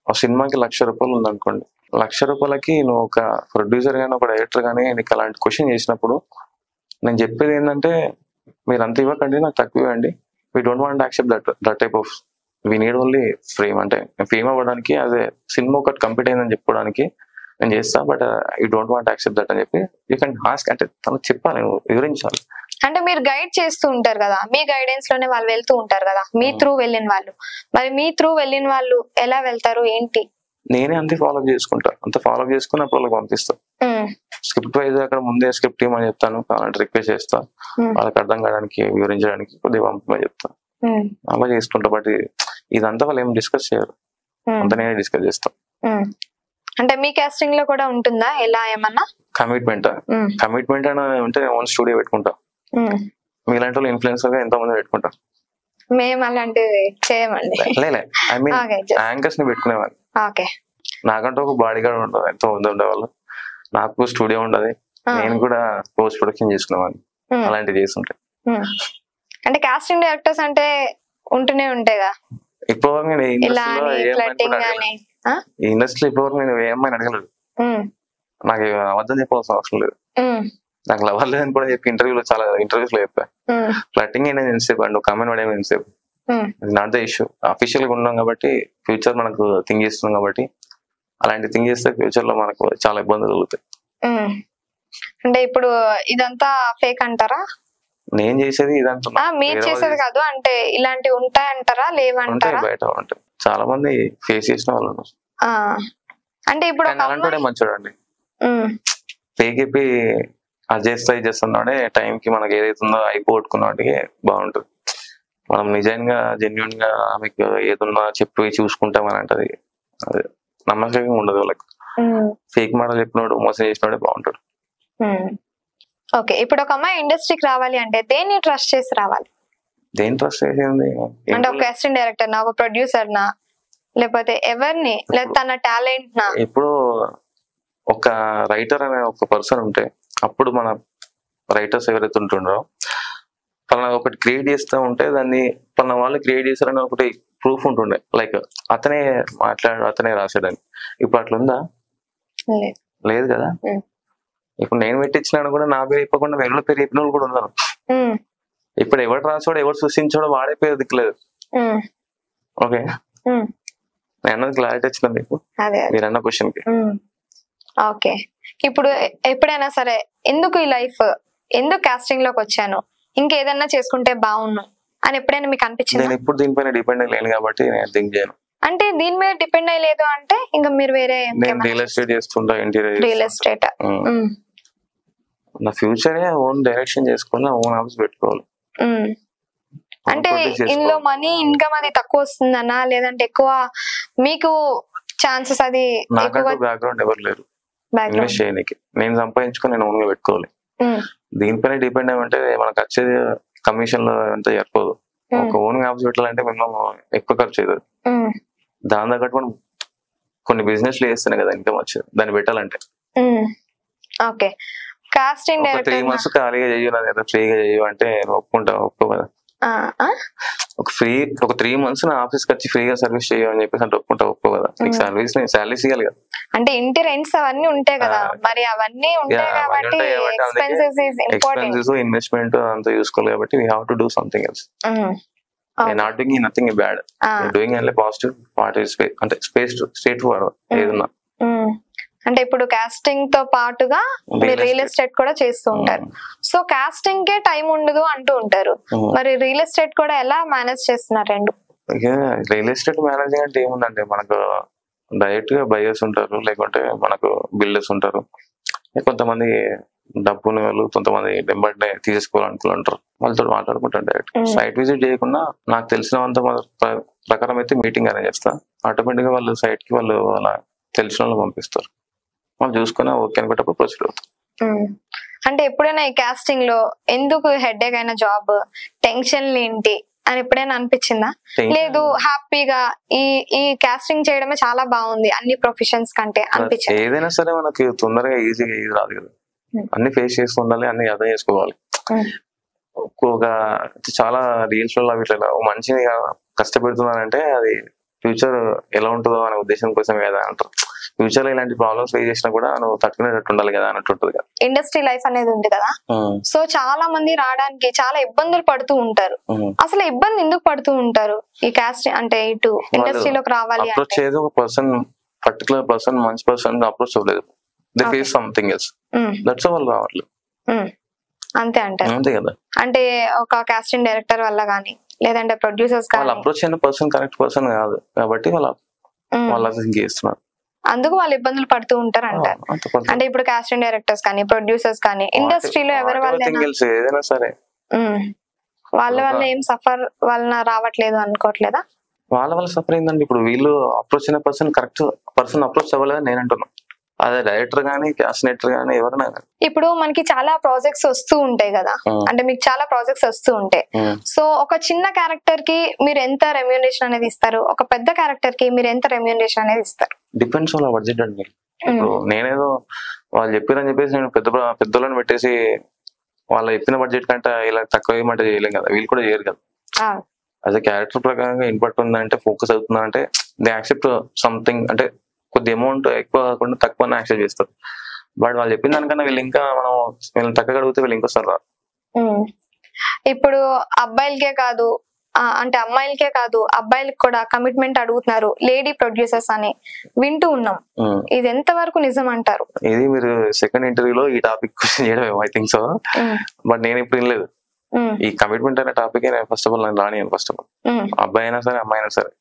ఒక సినిమాకి 1,00,000 రూపాయలు ఉందనుకోండి, 1,00,000 రూపాయలకి నువ్వు ఒక ప్రొడ్యూసర్ గానీ ఒక డైరెక్టర్ గానీ నీకు అలాంటి క్వశ్చన్ చేసినప్పుడు నేను చెప్పేది ఏంటంటే, మీరు అంత ఇవ్వకండి, నాకు తక్కువ ఇవ్వండి. We don't want accept that type of, we need only fame. అంటే ఫేమ్ అవ్వడానికి, అదే సినిమా ఒకటి కంప్లీట్ అయిందని చెప్పుకోవడానికి నేను చేస్తా, but you don't want accept that అని చెప్పి యూ కెన్ ఆస్క్. అంటే తనకు చెప్పాలి, వివరించాలి. అంటే మీరు గైడ్ చేస్తూ ఉంటారు కదా, మీ గైడెన్స్ లోనే వాళ్ళు వెళ్తూ ఉంటారు కదా, మీ త్రూ వెళ్ళిన వాళ్ళు. మరి మీ త్రూ వెళ్ళిన వాళ్ళు ఎలా వెళ్తారు ఏంటి? నేనే అంతే ఫాలో చేసుకుంటా, అంత ఫాలో చేసుకుని అప్పుడు వాళ్ళకి పంపిస్తా. స్క్రిప్ట్ వైజ్ అక్కడ ముందే స్క్రిప్ట్ ఇవ్వమని చెప్తాను, కావాలంటే రిక్వెస్ట్ చేస్తా, వాళ్ళకి అర్థం కావడానికి వివరించడానికి కొద్దిగా పంపమని చెప్తా, అలా చేసుకుంటా. బట్ ఇదంతా వాళ్ళు ఏం డిస్కస్ చేయరు, అంతా నేనే డిస్కస్ చేస్తాం. అంటే మీ కాస్టింగ్ లో కూడా ఉంటుందా ఎలా ఏమన్నా కమిట్మెంట్? కమిట్మెంట్ అని ఉంటే ఓన్ స్టూడియో పెట్టుకుంటా. మీలాంటి వాళ్ళు ఇన్ఫ్లుయెన్సర్ గా ఎంతో మంది పెట్టుకుంటా. మేము అలాంటివి చేయమండి. ఐ మీన్ యాంకర్స్ ని పెట్టుకునేవాళ్ళు. నాకంటూ ఒక బాడీ గార్డ్ ఉండదు, ఎంతో మంది ఉండేవాళ్ళు, నాకు స్టూడియో ఉండదు, నేను కూడా పోస్ట్ ప్రొడక్షన్ చేసుకునేవాడిని. అలాంటివి చేస్తుంటాయి. అంటే కాస్టింగ్ డైరెక్టర్స్ అంటే ఉంటూనే ఉంటాయిగా. ఇప్పుడు నేను ఈ ఇండస్ట్రీ ఇప్పటివరకు నేను ఏమైనా అడగలేదు. నాకు అబద్ధం చెప్పాల్సిన అవసరం లేదు. నాకు లవర్ లేదని కూడా చెప్పి చాలా ఇంటర్వ్యూస్ లో చెప్పా. ఫ్లట్టింగ్ అయినా ఎంతసేపు అండి, కామెంట్ పడేమో ఎంతసేపు, నాట్ ద ఇష్యూ. అఫీషియల్ గా ఉన్నాం కాబట్టి, ఫ్యూచర్ మనకు థింక్ చేస్తున్నాం కాబట్టి, అలాంటి థింక్ చేస్తే ఫ్యూచర్ లో మనకు చాలా ఇబ్బందులు కలుగుతాయి. అంటే ఇప్పుడు ఇదంతా ఫేక్ అంటారా? నేను చేసేది ఇదంతా మీరు చేసేది కాదు, అంటే ఇలాంటివి ఉంటాయంటారా లేవంటారా? బయట ఉంటాయి, చాలా మంది ఫేస్ చేసిన వాళ్ళు ఉన్నారు. అంటే ఇప్పుడు అలాంటి మంచోడు అండి, ఫేక్ చెప్పి అది చేస్తా ఇది చేస్తున్నాడే టైంకి మనకి ఏదైతుందో అయిపోగొట్టుకున్నవాడికి బాగుంటుంది. మనం నిజంగా జెన్యున్ గా మీకు ఏదున్నా చెప్పి చూసుకుంటామని అంటది, అది నమ్మకంగా ఉండదు వాళ్ళకి. ఫేక్ మోడల్ చెప్పినోడు మోసం చేసినోడే బాగుంటాడు. ఓకే, ఇప్పుడు ఒక అమ్మాయి ఇండస్ట్రీకి రావాలి అంటే దేన్ని ట్రస్ట్ చేసి రావాలి? దేని ట్రస్ట్ చేసింది అంటే ఒక కాస్టింగ్ డైరెక్టర్ నా, ఒక ప్రొడ్యూసర్ నా, లేకపోతే ఎవరిని, లేదా తన టాలెంట్ నా? ఇప్పుడు ఒక రైటర్ అనే ఒక పర్సన్ ఉంటే, అప్పుడు మన రైటర్స్ ఎవరైతే ఉంటుండ్రో పలానా ఒకటి క్రియేట్ చేస్తూ ఉంటే దాన్ని పలానా వాళ్ళు క్రియేట్ చేశారని ఒకటి ప్రూఫ్ ఉంటుండే, లైక్ అతనే అతనే రాశాడని. ఇప్పుడు అట్లుందా? లేదు కదా. ఇప్పుడు నేను పెట్టించినాను కూడా నా పేరు చెప్పకుండా వేరే పేరు చెప్పిన వాళ్ళు కూడా ఉన్నారు. ఇప్పుడు ఎవరు రాసాడో ఎవరు సృష్టించాడో వాడే పేరు దిక్కులేదు. ఓకే, నేను అన్నది క్లారిటీ వచ్చిందా మీకు? మీరు అన్న క్వశ్చన్ కి. ఓకే, ఇప్పుడు ఎప్పుడైనా సరే ఎందుకు ఈ లైఫ్, ఎందుకు కాస్టింగ్ లోకి వచ్చాను, ఇంకేదన్నా చేసుకుంటే బాగున్నాను అని ఎప్పుడైనా మీకు అనిపించింది? నేను ఇప్పుడు దీనిపైన డిపెండ్ అయ్యలేను కాబట్టి నేను థింక్ చేయను. అంటే దీని మీద డిపెండ్ అయ్యలేదు అంటే ఇంకా మీరు వేరే రియల్ ఎస్టేట్ చేస్తుంటా, ఇంటీరియర్ రియల్ ఎస్టేట్. నా ఫ్యూచరే ఓన్ డైరెక్షన్ చేసుకుని ఓన్ ఆఫీస్ పెట్టుకోవాలి. అంటే ఇందులో మనీ ఇన్కమ్ అది తక్కువ వస్తుందన్నా, లేదంటే ఎక్కువ మీకు ఛాన్సెస్? అది బ్యాక్గ్రౌండ్ ఎవరు లేరు ఇన్వెస్ట్ చేయడానికి, నేను సంపాదించుకొని నేను ఓన్ గా పెట్టుకోవాలి. దీనిపైన డిపెండ్ అయ్యంటే మనకు వచ్చేది కమిషన్ లో అంతా సరిపోదు. ఒక ఓన్ ఆఫీస్ పెట్టాలంటే మినిమం ఎక్కువ ఖర్చు అవుతుంది. దాని తగ్గట్టు మనం కొన్ని బిజినెస్లు చేస్తేనే కదా ఇన్కమ్ వచ్చేది, దాన్ని పెట్టాలంటే. ఓకే, కాస్టింగ్ 3 డైరెక్టర్ months ఖాళీగా చెయ్యు, నాది ఫ్రీగా చెయ్యు అంటే ఒప్పుకో కదా. ఒక 3 months నా ఆఫీస్కి వచ్చి ఫ్రీగా సర్వీస్ చేయమని చెప్పేసి అంటే ఒప్పుకో కదా. నీకు శాలరీస్ ఇవ్వాలి కదా. అంటే ఇంటి రెంట్స్ అవన్నీ ఉంటాయి కదా, మరి అవన్నీ ఉంటాయి కాబట్టి ఎక్స్పెన్సెస్ ఇన్వెస్ట్మెంట్ అంతా చూసుకోవాలి కాబట్టి we have to do something else. Not doing nothing bad, doing only positive part is అంటే స్ట్రేట్ ఫార్వర్డ్ ఏదన్నా. అంటే ఇప్పుడు కాస్టింగ్ తో పాటుగా మీరు రియల్ ఎస్టేట్ కూడా చేస్తూ ఉంటారు. సో కాస్టింగ్ కే టైం ఉండదు అంటూ ఉంటారు, మరి రియల్ ఎస్టేట్ కూడా ఎలా మేనేజ్ చేస్తున్నారు రెండు? రియల్ ఎస్టేట్ మేనేజింగ్ అంటే ఏముందంటే మనకు డైరెక్ట్ గా బయర్స్ ఉంటారు, లేకుంటే మనకు బిల్డర్స్ ఉంటారు, కొంతమంది డబ్బుని వాళ్ళు కొంతమంది వెంబడినే తీసేసుకోవాలనుకుంటారు, వాళ్ళతో మాట్లాడుకుంటారు. డైరెక్ట్ సైట్ విజిట్ చేయకుండా నాకు తెలిసినంత ప్రకారం అయితే మీటింగ్ అరేంజ్ చేస్తా. ఆటోమేటిక్ గా వాళ్ళు సైట్ కి వాళ్ళు వాళ్ళ తెలిసిన వాళ్ళు పంపిస్తారు, వాళ్ళు చూసుకుని ఓకే అనుకుంటే ప్రొసీడ్ అవుతారు. అంటే ఎప్పుడైనా ఈ కాస్టింగ్ లో ఎందుకు హెడ్ఏక్ అయిన జాబ్, టెన్షన్లు ఏంటి అని ఎప్పుడైనా అనిపించిందా? లేదు హ్యాపీగా ఈ కాస్టింగ్ చేయడమే చాలా బాగుంది అన్ని ప్రొఫెషన్స్ కంటే అనిపించింది? ఏదైనా సరే మనకి తొందరగా ఈజీగా ఇది రాదు కదా, అన్ని ఫేస్ చేస్తూ ఉండాలి, అన్ని అర్థం చేసుకోవాలి. ఒక చాలా రీల్స్ లో ఇట్లా మనిషిని కష్టపెడుతున్నారంటే అది ఫ్యూచర్ ఎలా ఉంటుందో అనే ఉద్దేశం కోసం కదా అంటారు. ఫ్యూచర్ లో ఇలాంటి ప్రాబ్లమ్స్ ఫేస్ చేసినా కూడా నువ్వు తట్టుకునేటట్టు ఉండాలి కదా అన్నట్టు ఉంటుంది కదా. ఇండస్ట్రీ లైఫ్ అనేది ఉంది కదా, సో చాలా మంది రావడానికి చాలా ఇబ్బందులు పడుతూ ఉంటారు. అసలు ఇబ్బంది ఎందుకు పడుతూ ఉంటారు ఈ కాస్ట్ అంటే ఇటు ఇండస్ట్రీలోకి రావాలి అప్రోచ్ చేయదు ఒక పర్సన్, పర్టికులర్ పర్సన్ మంచి పర్సన్ అప్రోచ్ అవ్వలేదు, they face something else, that's all రావట్లేదు అంతే అంటారు. అంతే కదా. అంటే ఒక కాస్టింగ్ డైరెక్టర్ వల్ల గానీ లేదంటే ప్రొడ్యూసర్స్ వాళ్ళు అప్రోచ్ అయిన పర్సన్ కరెక్ట్ పర్సన్ కాదు కాబట్టి వాళ్ళు థింక్ చేస్తున్నారు, అందుకు వాళ్ళు ఇబ్బందులు పడుతూ ఉంటారు అంటారు. అంటే ఇప్పుడు కాస్టింగ్ డైరెక్టర్స్ కానీ ప్రొడ్యూసర్స్ కానీ ఇండస్ట్రీలో ఎవరి వల్ల ఏదైనా సరే వాళ్ళ వల్ల ఏం సఫర్ వలన రావట్లేదు అనుకోవట్లేదా? వాళ్ళ వల్ల సఫర్ అయిందండి. ఇప్పుడు వీళ్ళు అప్రోచ్ అయిన పర్సన్ కరెక్ట్ పర్సన్ అప్రోచ్ అవ్వలేదని నేను అంటున్నాను. అదే డైరెక్టర్ గానీ క్యాస్టింగ్ గానీ ఎవరైనా. ఇప్పుడు మనకి చాలా ప్రాజెక్ట్స్ వస్తూ ఉంటాయి కదా, అంటే మీకు చాలా ప్రాజెక్ట్స్ వస్తూ ఉంటాయి. సో ఒక చిన్న క్యారెక్టర్ కి మీరు ఎంత రెమ్యూనరేషన్ అనేది ఇస్తారు, ఒక పెద్ద క్యారెక్టర్ కి మీరు ఎంత రెమ్యూనరేషన్ అనేది ఇస్తారు? డిపెండ్స్ ఆన్ బడ్జెట్ అండి. ఇప్పుడు నేనేదో వాళ్ళు చెప్పారని చెప్పేసి నేను పెద్దలను పెట్టేసి వాళ్ళు చెప్పిన బడ్జెట్ కంటే ఇలా తక్కువ ఏమంటే చేయలేం కదా, వీళ్ళు కూడా చేయరు కదా. అదే క్యారెక్టర్ ప్రకారంగా ఇన్పట్ ఉందంటే ఫోకస్ అవుతుందా అంటే దే యాక్సెప్ట్ సంథింగ్, అంటే కొద్ది అమౌంట్ ఎక్కువ కాకుండా తక్కువ యాక్సెప్ట్ చేస్తారు. బట్ వాళ్ళు చెప్పిన దానికన్నా వీళ్ళు ఇంకా మనం వీళ్ళని తక్కువ అడిగితే వీళ్ళు ఇంకొస్తారు. ఇప్పుడు అబ్బాయిలకే కాదు అంటే అమ్మాయిలకే కాదు అబ్బాయిలకి కూడా కమిట్మెంట్ అడుగుతున్నారు లేడీ ప్రొడ్యూసర్స్ అని వింటూ ఉన్నాం, ఇది ఎంత వరకు నిజం అంటారు? ఇది మీరు సెకండ్ ఇంటర్వ్యూలో ఈ టాపిక్ క్వశ్చన్ చేయడం ఐ థింక్ సో, బట్ నేను ఇప్పుడు వినలేదు ఈ కమిట్మెంట్ అనే టాపిక్. ఫస్ట్ ఆఫ్ ఆల్ నేను రానియను. ఫస్ట్ ఆఫ్ ఆల్ అబ్బాయి అయినా సరే అమ్మాయి అయినా సరే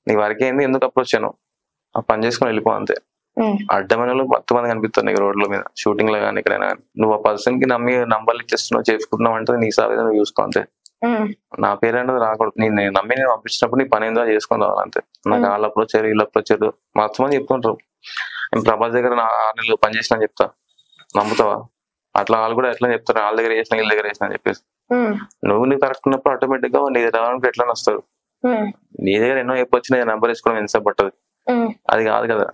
నీ వరకే ఏంది, ఎందుకు అప్రోచ్ చేయను, ఆ పని చేసుకుని వెళ్ళిపో అంతే. అడ్డమైన వాళ్ళు 10 మంది కనిపిస్తారు నీకు రోడ్ల మీద, షూటింగ్ లో కానీ ఎక్కడైనా కానీ. నువ్వు ఆ పర్సన్ కి నమ్మి నంబర్లు ఇచ్చేస్తున్నావు చేసుకుంటున్నావు అంటే నీ సావేదో నువ్వు చూసుకో అంతే. నా పేరు అనేది రాకూడదు. నేను నమ్మి నేను పంపించినప్పుడు నీ పని ఏందో చేసుకొని రావాలి అంతే. నాకు వాళ్ళు అప్రోచ్ అయ్యారు వీళ్ళు అప్రోచ్ అయ్యారు 10 మంది చెప్తుంటారు. నేను ప్రభాస్ దగ్గర 6 నెలలు పని చేసినా చెప్తా, నమ్ముతావా? అట్లా వాళ్ళు కూడా ఎట్లా చెప్తారు, వాళ్ళ దగ్గర చేసిన వీళ్ళ దగ్గర చేసిన అని చెప్పేసి. నువ్వు నీకు కరెక్ట్ ఉన్నప్పుడు ఆటోమేటిక్ గా నీ దగ్గర ఎట్లా వస్తారు. నీ దగ్గర ఎన్నో చెప్పొచ్చిన నెంబర్ వేసుకోవడం ఎంత పట్టదు, అది కాదు కదా.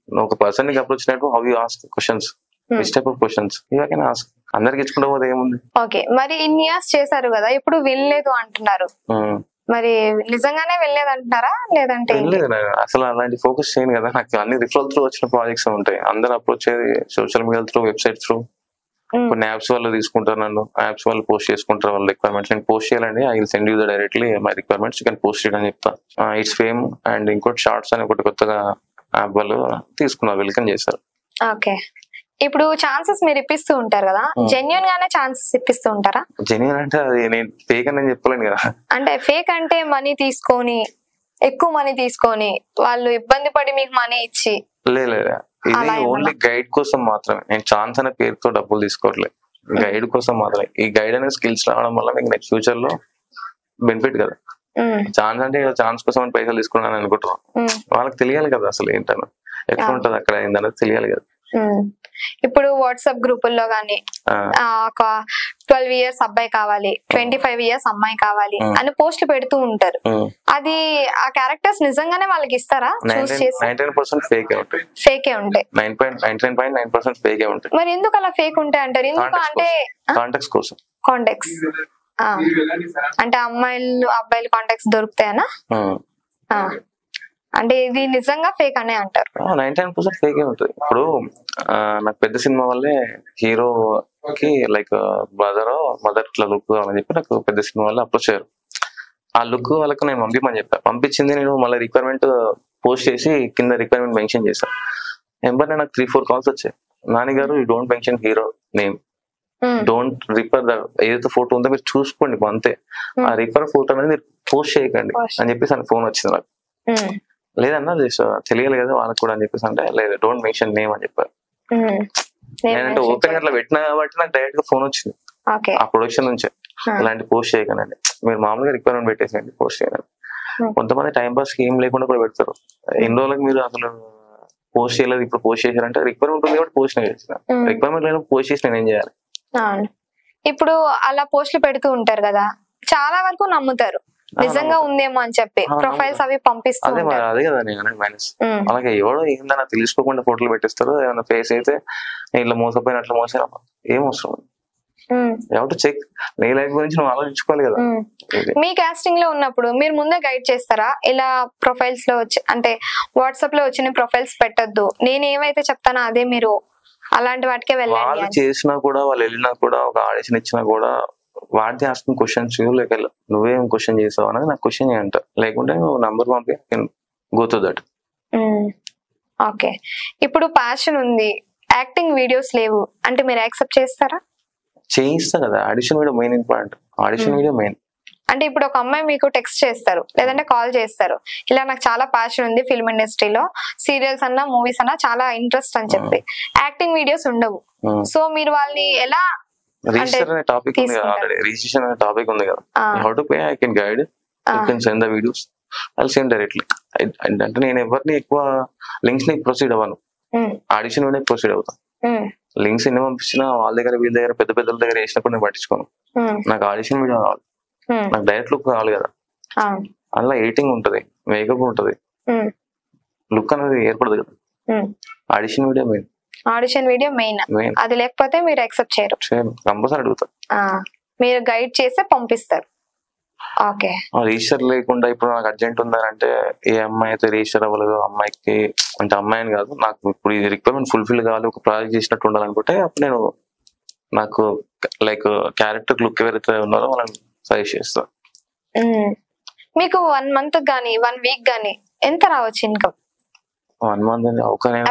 నువ్వు ఒక పర్సన్ కి అప్రోచ్ అయినట్టు how you ask questions, which type of questions you can ask. అందరికి ఇచ్చుకుంటే పోతే ఏముంది. ఓకే, మరి ఇన్ని ఇయర్స్ చేశారు కదా, ఇప్పుడు వెళ్ళలేదు అంటున్నారు, మరి నిజంగానే వెళ్ళలేదు అంటున్నారా లేదంటే? వెళ్ళలేదు, అసలు అలాంటి ఫోకస్ చేయను కదా. నాకు అన్ని రిఫరల్ త్రూ వచ్చిన ప్రాజెక్ట్స్ ఉంటాయి. అందరు అప్రోచ్ అయ్యేది social media through, website through. కొన్ని యాప్స్ వాళ్ళు తీసుకుంటారు నన్ను, యాప్స్ వాళ్ళు పోస్ట్ చేసుకుంటారు వాళ్ళ రిక్వైర్మెంట్స్. నేను పోస్ట్ చేయాలండి, I will send you directly my requirements, you can post చేయడం చెప్తా. ఇట్స్ ఫేమ్ అండ్ ఇంకోటి షార్ట్స్ అని ఒకటి కొత్తగా యాప్ వాళ్ళు తీసుకున్నారు, వెల్కమ్ చేశారు. ఓకే, ఇప్పుడు ఛాన్సెస్ మీరు ఇప్పిస్తూ ఉంటారు కదా, జెన్యూన్ గానే ఛాన్సెస్ ఇప్పిస్తూ ఉంటారా? జెన్యూన్ అంటే అది నేను ఫేక్ అని చెప్పలేను కదా. అంటే ఫేక్ అంటే మనీ తీసుకొని, ఎక్కువ మనీ తీసుకొని వాళ్ళు ఇబ్బంది పడి మీకు మనీ ఇచ్చి? లేదు, ఇది ఓన్లీ గైడ్ కోసం మాత్రమే. నేను ఛాన్స్ అనే పేరుతో డబ్బులు తీసుకోవట్లేదు, గైడ్ కోసం మాత్రమే. ఈ గైడ్ అనే స్కిల్స్ రావడం వల్ల మీకు నెక్స్ట్ ఫ్యూచర్ లో బెనిఫిట్ కదా. ఛాన్స్ అంటే ఛాన్స్ కోసం పైసలు తీసుకున్నాను అనుకుంటున్నాను, వాళ్ళకి తెలియాలి కదా అసలు ఏంటని, ఎట్లా ఉంటది అక్కడ ఏందనేది తెలియాలి కదా. ఇప్పుడు వాట్సాప్ గ్రూపుల్లో గానీ ఒక 12 years అబ్బాయి కావాలి, 25 years అమ్మాయి కావాలి అని పోస్టులు పెడుతూ ఉంటారు. అది ఆ క్యారెక్టర్స్ నిజంగానే వాళ్ళకి ఇస్తారా? చూస్ చేసి 99% ఫేకే ఉంటాయి. ఫేకే ఉంటాయి. 99.9% ఫేకే ఉంటాయి. మరి ఎందుకు అలా ఫేక్ ఉంటాయి అంటారు? ఎందుకు అంటే కాంటాక్ట్స్ కోసం. కాంటాక్ట్స్ అంటే అబ్బాయిలు కాంటాక్ట్స్ దొరుకుతాయనా? అంటే ఇది నిజంగా ఫేక్ అనే అంటారు. 99% ఫేకే ఉంటుంది. ఇప్పుడు నాకు పెద్ద సినిమా వల్లే హీరోకి లైక్ మదర్ ఇట్లా లుక్ కావాలని చెప్పి నాకు పెద్ద సినిమా వల్ల అప్రోచ్ అయ్యారు. ఆ లుక్ వాళ్ళకి నేను పంపించమని చెప్పాను. పంపించింది నేను మళ్ళీ రిక్వైర్మెంట్ పోస్ట్ చేసి కింద రిక్వైర్మెంట్ మెన్షన్ చేశాను. ఎంబర్నే నాకు 3-4 calls వచ్చాయి. నాని గారు you don't mention hero name, don't refer the ఏదైతే ఫోటో ఉందో మీరు చూసుకోండి అంతే, ఆ రిఫర్ ఫోటో అనేది మీరు పోస్ట్ చేయకండి అని చెప్పేసి అని ఫోన్ వచ్చింది నాకు. లేదన్నా తెలియాలి కదా వాళ్ళకి కూడా అని చెప్పేసి అంటే లేదు డోంట్ మెన్షన్ నేమ్ అని చెప్పారు. నేనంటే ఓపెన్ అట్లా పెట్టినా కాబట్టి నాకు డైరెక్ట్ గా ఫోన్ వచ్చింది ఆ ప్రొడక్షన్ నుంచే, ఇలాంటి పోస్ట్ చేయకండి, మీరు మామూలుగా రిక్వైర్మెంట్ పెట్టేసేయండి పోస్ట్ చేయకండి. కొంతమంది టైం పాస్ ఏం లేకుండా కూడా పెడతారు. ఎన్ని రోజులకు మీరు అసలు పోస్ట్ చేయలేదు, ఇప్పుడు పోస్ట్ చేశారంటే రిక్వైర్మెంట్ ఉంది కాబట్టి పోస్ట్ చేసిన, రిక్వైర్మెంట్ లేని పోస్ట్ చేసి నేను ఏం చేయాలి? ఇప్పుడు అలా పోస్టులు పెడుతూ ఉంటారు కదా, చాలా వరకు నమ్ముతారు నిజంగా ఉందేమో అని చెప్పి ప్రొఫైల్స్ అవి పంపిస్తూ ఉంటారు. అదే కదా నేను మైనస్. అలాగే ఎవడో ఏందన్నా తెలుసుకోకుండా ఫోటోలు పెట్టిస్తారు. ఏమన్నా ఫేస్ అయితే ఇట్లా మోసపోయిన అట్లా మోసా ఏం అవసరం? ఎవరు చెక్ నీ లైఫ్ గురించి నువ్వు ఆలోచించుకోవాలి కదా. మీ కాస్టింగ్ లో ఉన్నప్పుడు మీరు ముందే గైడ్ చేస్తారా? ఇలా ప్రొఫైల్స్ లో వచ్చి అంటే వాట్సాప్ లో వచ్చిన ప్రొఫైల్స్ పెట్టొద్దు, నేను ఏమైతే చెప్తానో అదే మీరు అలాంటి వాటికే వెళ్ళాలి. వాళ్ళు చేసినా కూడా వాళ్ళు వెళ్ళినా కూడా ఒక ఆడిషన్ ఇచ్చినా కూడా వాడితే ఆస్కింగ్ క్వశ్చన్స్ లేక నువ్వేం క్వశ్చన్ చేసావు అనేది నాకు క్వశ్చన్ చేయంట, లేకుంటే నువ్వు నంబర్ పంపి గో త్రూ దట్. ఓకే, ఇప్పుడు ప్యాషన్ ఉంది, యాక్టింగ్ వీడియోస్ లేవు అంటే మీరు యాక్సెప్ట్ చేస్తారా? చేయిస్తా కదా, audition video main important. Audition video main. అంటే ఇప్పుడు ఒక అమ్మాయి మీకు టెక్స్ట్ చేస్తారు లేదంటే కాల్ చేస్తారు, ఇలా నాకు చాలా ప్యాషన్ ఉంది ఫిల్మ్ ఇండస్ట్రీలో, సీరియల్స్ అన్నా మూవీస్ అన్నా చాలా ఇంట్రెస్ట్ అని చెప్పి, యాక్టింగ్ వీడియోస్ ఉండవు, సో మీరు వాళ్ళని ఎలా రిజిస్టర్ అనే టాపిక్ ఉంది కదా, ఆల్రెడీ రిజిస్ట్రేషన్ అనే టాపిక్ ఉంది కదా, how to pay I can guide, you can send the videos, I will send directly. అంటే నేను ఎవరిని ఎక్కువ లింక్స్ ని ప్రొసీడ్ అవ్వను, ఆడిషన్ వీడియో ప్రొసీడ్ అవుతాను. లింక్స్ ఎన్ని పంపించినా వాళ్ళ దగ్గర వీళ్ళ దగ్గర పెద్ద పెద్దల దగ్గర వేసినప్పుడు నేను పట్టించుకోను. నాకు ఆడిషన్ వీడియో కావాలి, నాకు డైరెక్ట్ లుక్ కావాలి కదా. అందులో ఎడిటింగ్ ఉంటది, మేకప్ ఉంటది, లుక్ అనేది ఏర్పడదు కదా. Audition video main. Audition video main, అది లేకపోతే మీరు యాక్సెప్ట్ చేయరు. కంపల్సరీ అడుగుతారు, మీరు గైడ్ చేస్తే పంపిస్తారు. ఓకే, రిజిస్టర్ లేకుండా ఇప్పుడు నాకు అర్జెంట్ ఉందంటే ఏ అమ్మాయి అయితే రిజిస్టర్ అవ్వలేదు, అమ్మాయికి అంటే అమ్మాయిని కాదు, నాకు ఇప్పుడు ఇది రిక్వైర్మెంట్ ఫుల్ఫిల్ కావాలి, ఒక ప్రాజెక్ట్ చేసినట్టు ఉండాలనుకుంటే అప్పుడు నేను నాకు లైక్ క్యారెక్టర్ లుక్ ఎవరైతే ఉన్నారో వాళ్ళని సజెస్ట్ చేస్తాను. మీకు 1 month గానీ 1 week గానీ ఎంత రావచ్చు ఇన్కమ్? 1 month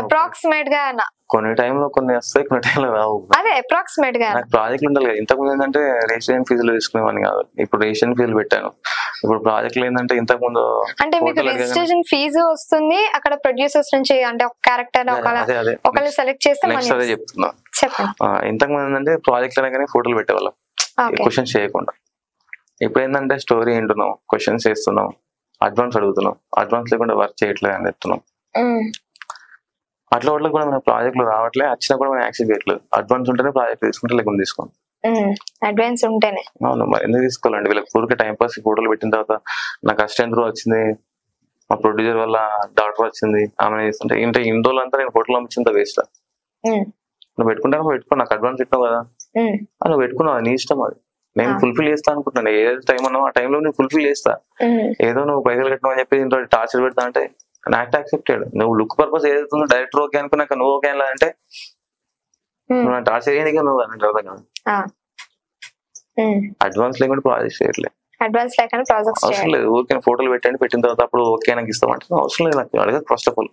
అప్రాక్సిమేట్ గా కొన్ని టైంలో కొన్ని వస్తాయి, కొన్ని టైంలో రావు. అదే అప్రాక్సిమేట్ గా ప్రాజెక్టులు ఉండాలి కదా. ఇంతకు ముందు ఏంటంటే రిజిస్ట్రేషన్ ఫీజులు తీసుకునేవాడిని కాదు, ఇప్పుడు రిజిస్ట్రేషన్ ఫీజులు పెట్టాను. ఇప్పుడు ప్రాజెక్టులు ఏంటంటే ఇంతకు ముందు అంటే మీకు రిజిస్ట్రేషన్ ఫీజు వస్తుంది, అక్కడ ప్రొడ్యూసర్స్ నుంచి అంటే ఒక క్యారెక్టర్ ఒకళ్ళు సెలెక్ట్ చేస్తే నెక్స్ట్ అదే చెప్తున్నా. ఇంతకు ముందు ఏంటంటే ప్రాజెక్టులు అనగానే ఫోటోలు పెట్టేవాళ్ళం క్వశ్చన్స్ చేయకుండా. ఇప్పుడు ఏంటంటే స్టోరీ వింటున్నాం, క్వశ్చన్స్ చేస్తున్నాం, అడ్వాన్స్ అడుగుతున్నాం, అడ్వాన్స్ లేకుండా వర్క్ చేయట్లేదు అని చెప్తున్నాం. అట్లా కూడా మన ప్రాజెక్టులు రావట్లేదు, వచ్చినా కూడా మనం యాక్సెప్ట్ చేయట్లేదు. అడ్వాన్స్ ఉంటేనే ప్రాజెక్ట్ తీసుకుంటే లేకుండా తీసుకోండి. అడ్వాన్స్ ఉంటేనే. అవును, మరి ఎందుకు తీసుకోవాలండి? వీళ్ళకి ఊరికే టైం పాస్ ఫోటోలు పెట్టిన తర్వాత నాకు అసిస్టెంట్ రో వచ్చింది, మా ప్రొడ్యూసర్ వల్ల డాక్టర్ వచ్చింది, ఆమె చేస్తుంటే ఇంటే ఇన్ని రోజులు అంతా నేను ఫోటోలు అమ్మించింత వేస్ట్. నువ్వు పెట్టుకుంటా పెట్టుకో, నాకు అడ్వాన్స్ పెట్టినావు కదా, నువ్వు పెట్టుకున్నావు, నీ ఇష్టం. అది నేను ఫుల్ఫిల్ చేస్తా అనుకుంటున్నాను. ఏదైతే టైం అన్నావు ఆ టైంలో నేను ఫుల్ఫిల్ చేస్తా. ఏదో నువ్వు పైసలు కట్టినావు అని చెప్పి ఇంట్లో టార్చర్ పెడతా అంటే యాక్ట్ యాక్సెప్టెడ్. నువ్వు లుక్ పర్పస్ ఏదైతుందో డైరెక్టర్ ఓకే అనుకున్నాక నువ్వు ఓకే అంటే నువ్వు టార్చర్ చేయడానికి నువ్వు అర్థం కాదు. అడ్వాన్స్ లేకుండా ప్రాజెక్ట్ చేయట్లేదు, అడ్వాన్స్ లేకుండా ప్రాజెక్ట్ అవసరం లేదు. ఓకే ఫోటోలు పెట్టండి, పెట్టిన తర్వాత అప్పుడు ఓకే నాకు ఇస్తామంటే అవసరం లేదు. నాకు అడగదు ఫస్ట్ ఆఫ్ ఆల్.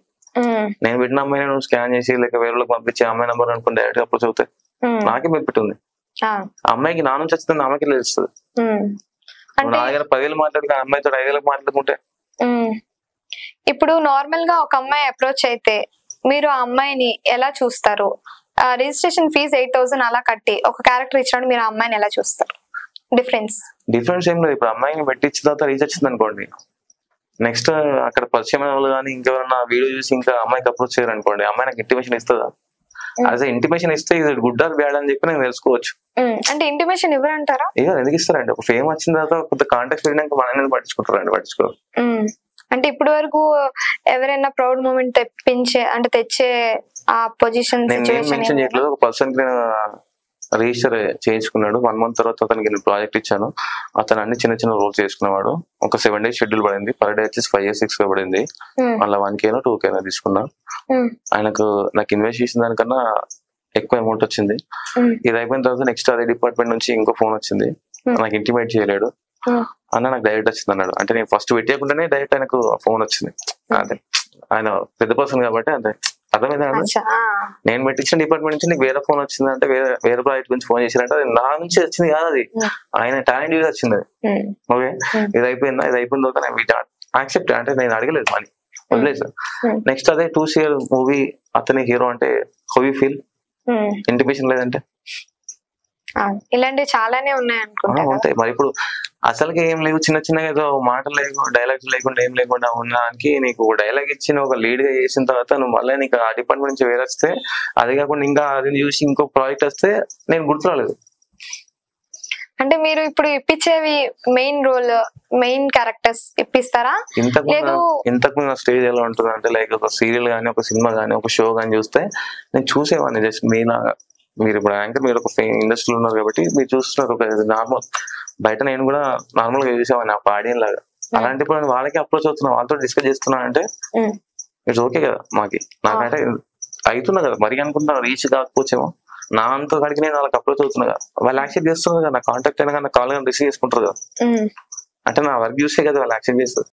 నేను పెట్టిన అమ్మాయి నువ్వు స్కాన్ చేసి లేక వేరే పంపించి అమ్మాయి నెంబర్ అనుకుని డైరెక్ట్ అప్రోచ్ అవుతాయి. నాకే బెనిఫిట్ ఉంది, అమ్మాయికి నా నుంచి వచ్చింది అమ్మాయికి తెలుస్తుంది. నా దగ్గర 10,000 మాట్లాడుకు అమ్మాయితో 5,000 మాట్లాడుకుంటే. ఇప్పుడు నార్మల్ గా ఒక అమ్మాయి అప్రోచ్ అయితే మీరు ఆ అమ్మాయిని ఎలా చూస్తారు? రిజిస్ట్రేషన్ ఫీజ్ 8,000 అలా కట్టి ఒక క్యారెక్టర్ ఇచ్చినప్పుడు మీరు ఆ అమ్మాయిని ఎలా చూస్తారు? డిఫరెన్స్ ఏం లేదు. ఇప్పుడు అమ్మాయిని పెట్టించిన తర్వాత రీచ్ వచ్చింది అనుకోండి, నెక్స్ట్ అక్కడ పరిచయమైన వాళ్ళు కానీ ఇంకెవరన్నా వీడియో చూసి ఇంకా అమ్మాయికి అప్రోచ్ చేయరు అనుకోండి, అమ్మాయి నాకు ఇంటిమేషన్ ఇస్తుందా? యాజ్ ఇంటిమేషన్ ఇస్తే ఇది గుడ్ ఆర్ బ్యాడ్ అని చెప్పి నేను తెలుసుకోవచ్చు. అంటే ఇంటిమేషన్ ఎవరంటారా? ఇక ఎందుకు ఇస్తారండి? ఒక ఫేమ్ వచ్చిన తర్వాత కొంత కాంటాక్ట్ వెళ్ళినాక మన పట్టించుకుంటారండి, పట్టించుకోరు. అంటే ఇప్పటి వరకు ఎవరైనా ప్రౌడ్ మూమెంట్ తెచ్చే ఆ పొజిషన్ మెన్షన్ చేయట్లేదు. ఒక పర్సన్ కి నేను రిజిస్టర్ చేయించుకున్నాడు. 1 month తర్వాత అతనికి నేను ప్రాజెక్ట్ ఇచ్చాను. అతను అన్ని చిన్న చిన్న రోల్స్ చేసుకునేవాడు. ఒక 7 days షెడ్యూల్ పడింది. పర్ డే వచ్చేసి 5-6 పడింది. మళ్ళీ 1K 2K తీసుకున్నా. ఆయనకు నాకు ఇన్వెస్ట్ చేసిన దానికన్నా ఎక్కువ అమౌంట్ వచ్చింది. ఇది అయిపోయిన తర్వాత నెక్స్ట్ అదే డిపార్ట్మెంట్ నుంచి ఇంకో ఫోన్ వచ్చింది. నాకు ఇంటిమేట్ చేయలేడు అన్న, నాకు డైరెక్ట్ వచ్చింది అన్నాడు. అంటే నేను ఫస్ట్ పెట్టకుండానే డైరెక్ట్ ఆయనకు ఫోన్ వచ్చింది. అదే ఆయన పెద్ద పర్సన్ కాబట్టి అంతే అర్థమైందా? నేను పెట్టించిన డిపార్ట్మెంట్ నుంచి నీకు వేరే ఫోన్ వచ్చింది అంటే వేరే ప్రాజెక్ట్ గురించి ఫోన్ చేశారంటే అది నా నుంచి వచ్చింది కాదు, అది ఆయన టాలెంట్ గా వచ్చింది అది. ఓకే, ఇది అయిపోయిందా? ఇది అయిపోయిన తర్వాత నేను యాక్సెప్ట్ అంటే నేను అడగలేదు మనీ, వదిలేదు. నెక్స్ట్ అదే 2 year మూవీ అతని హీరో అంటే హౌ యూ ఫీల్? ఇంటిమేషన్ లేదంటే ఇలాంటివి చాలానే ఉన్నాయి అనుకుంటా. ఉంటాయి మరి. ఇప్పుడు అసలుకి ఏం లేవు, చిన్న చిన్నగా ఏదో మాటలు లేకుండా డైలాగ్స్ లేకుండా ఏం లేకుండా ఉన్నానికి నీకు డైలాగ్ ఇచ్చి ఒక లీడ్ గా చేసిన తర్వాత నువ్వు మళ్ళీ నీకు ఆ డిపార్ట్మెంట్ నుంచి వేరే వస్తే, అది కాకుండా ఇంకా అది చూసి ఇంకో ప్రాజెక్ట్ వస్తే నేను గుర్తురాలేదు. అంటే మీరు ఇప్పుడు ఇప్పించేవి మెయిన్ రోల్, మెయిన్ క్యారెక్టర్స్ ఇప్పిస్తారా? ఇంతకు స్టేజ్ ఎలా ఉంటుంది అంటే లైక్ ఒక సీరియల్ గానీ, ఒక సినిమా గానీ, ఒక షో గానీ చూస్తే నేను చూసేవాడిని. జస్ట్ మీరు ఇప్పుడు యాంకర్, మీరు ఒక ఇండస్ట్రీలో ఉన్నారు కాబట్టి మీరు చూస్తున్నారు. ఒక నార్మల్ బయట నేను కూడా నార్మల్ గా చూసేవాడిని ఒక ఆడియన్ లాగా. అలాంటప్పుడు నేను వాళ్ళకి అప్రోచ్ అవుతున్నా, వాళ్ళతో డిస్కస్ చేస్తున్నా అంటే ఇట్స్ ఓకే కదా మాకి. నాకంటే అవుతున్నా కదా, మరి అనుకుంటున్నా రీచ్ కాకపోవచ్చేమో, నా అంత కాడికి నేను వాళ్ళకి అప్రోచ్ అవుతున్నా కదా, వాళ్ళు యాక్సెప్ట్ చేస్తున్నారు కదా, నా కాంటాక్ట్ అయినా కానీ కాల్ గా రిసీవ్ చేసుకుంటారు కదా. అంటే నా వర్క్ చూసే కదా వాళ్ళు యాక్సెప్ట్ చేస్తారు.